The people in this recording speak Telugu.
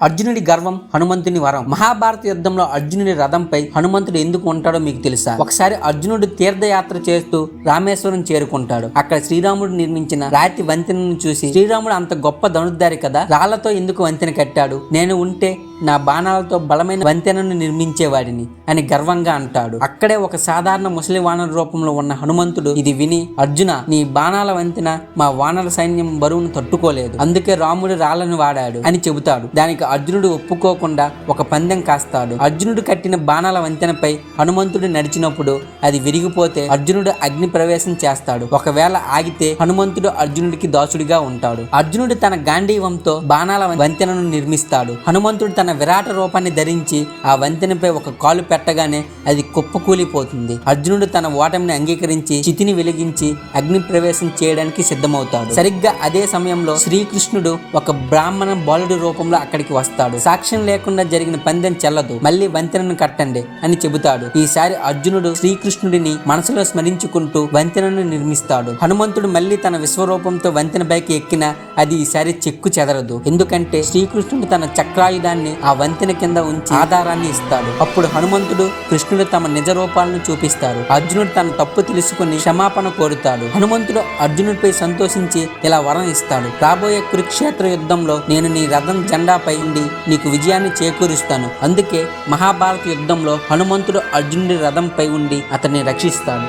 అర్జునుడి గర్వం, హనుమంతుని వరం. మహాభారత యుద్ధంలో అర్జునుడి రథంపై హనుమంతుడు ఎందుకు ఉంటాడో మీకు తెలుసా? ఒకసారి అర్జునుడు తీర్థయాత్ర చేస్తూ రామేశ్వరం చేరుకుంటాడు. అక్కడ శ్రీరాముడు నిర్మించిన రాతి వంతెనను చూసి, శ్రీరాముడు అంత గొప్ప ధనుర్ధారి కదా, రాళ్లతో ఎందుకు వంతెన కట్టాడు? నేను ఉంటే నా బాణాలతో బలమైన వంతెనను నిర్మించేవాడిని అని గర్వంగా అంటాడు. అక్కడే ఒక సాధారణ ముసలి వానర రూపంలో ఉన్న హనుమంతుడు ఇది విని, అర్జున, నీ బాణాల వంతెన మా వానర సైన్యం బరువును తట్టుకోలేదు, అందుకే రాముడు రాళ్లను వాడాడు అని చెబుతాడు. దానికి అర్జునుడు ఒప్పుకోకుండా ఒక పందెం కాస్తాడు. అర్జునుడు కట్టిన బాణాల వంతెనపై హనుమంతుడు నడిచినప్పుడు అది విరిగిపోతే అర్జునుడు అగ్ని ప్రవేశం చేస్తాడు. ఒకవేళ ఆగితే హనుమంతుడు అర్జునుడికి దాసుడిగా ఉంటాడు. అర్జునుడు తన గాంధీవంతో బాణాల వంతెనను నిర్మిస్తాడు. హనుమంతుడు తన విరాట రూపాన్ని ధరించి ఆ వంతెనపై ఒక కాలు పెట్టగానే అది కుప్పకూలిపోతుంది. అర్జునుడు తన ఓటమిని అంగీకరించి చితిని వెలిగించి అగ్ని ప్రవేశం చేయడానికి సిద్ధమవుతాడు. సరిగ్గా అదే సమయంలో శ్రీకృష్ణుడు ఒక బ్రాహ్మణ బాలుడి రూపంలో అక్కడికి వస్తాడు. సాక్ష్యం లేకుండా జరిగిన పందెం చెల్లదు, మళ్ళీ వంతెనను కట్టండి అని చెబుతాడు. ఈసారి అర్జునుడు శ్రీకృష్ణుడిని మనసులో స్మరించుకుంటూ వంతెనను నిర్మిస్తాడు. హనుమంతుడు మళ్ళీ తన విశ్వరూపంతో వంతెన పైకి ఎక్కిన అది ఈసారి చెక్కు చెదరదు. ఎందుకంటే శ్రీకృష్ణుడు తన చక్రాయుధాన్ని ఆ వంతెన కింద ఉంచి ఆధారాన్ని ఇస్తాడు. అప్పుడు హనుమంతుడు, కృష్ణుడు తమ నిజ రూపాలను చూపిస్తారు. అర్జునుడు తన తప్పు తెలుసుకుని క్షమాపణ కోరుతాడు. హనుమంతుడు అర్జునుడిపై సంతోషించి ఇలా వరం ఇస్తాడు: రాబోయే కురుక్షేత్ర యుద్ధంలో నేను నీ రథం జెండాపై ఉండి నీకు విజయాన్ని చేకూరుస్తాను. అందుకే మహాభారత యుద్ధంలో హనుమంతుడు అర్జునుడి రథంపై ఉండి అతన్ని రక్షిస్తాడు.